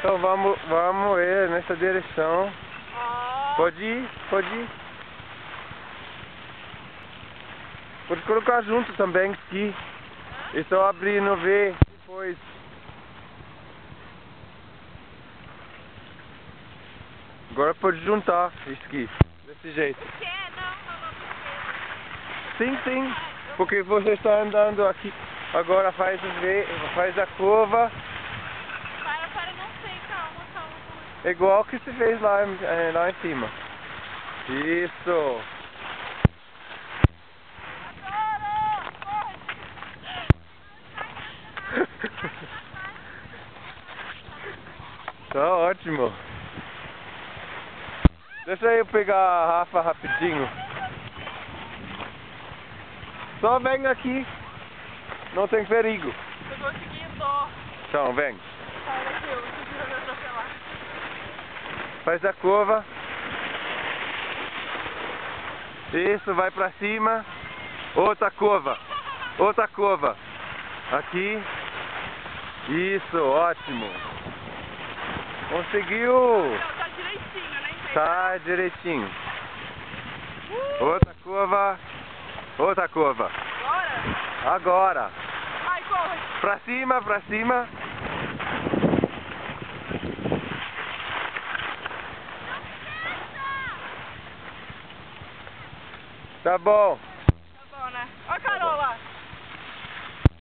Então vamos ir nessa direção. Ó. Pode ir, pode ir. Pode colocar junto também aqui. E só abrir e não ver depois. Agora pode juntar isso aqui, desse jeito. Por quê? Não. Sim, sim. Porque você está andando aqui. Agora faz a curva. Para, não sei. Calma. Igual que você fez lá em cima. Isso. Agora! Corre! Tá ótimo. Deixa eu pegar a Rafa rapidinho. Só vem aqui. Não tem perigo. Eu consegui, Então, vem. Sai daqui, eu seguro me atropelar. Faz a curva. Isso, vai pra cima. Outra curva. Outra curva. Aqui. Isso, ótimo. Conseguiu. Tá direitinho, né? Tá direitinho. Outra curva. Outra curva. Agora? Agora. Ai, corre. Pra cima, pra cima. Tá bom.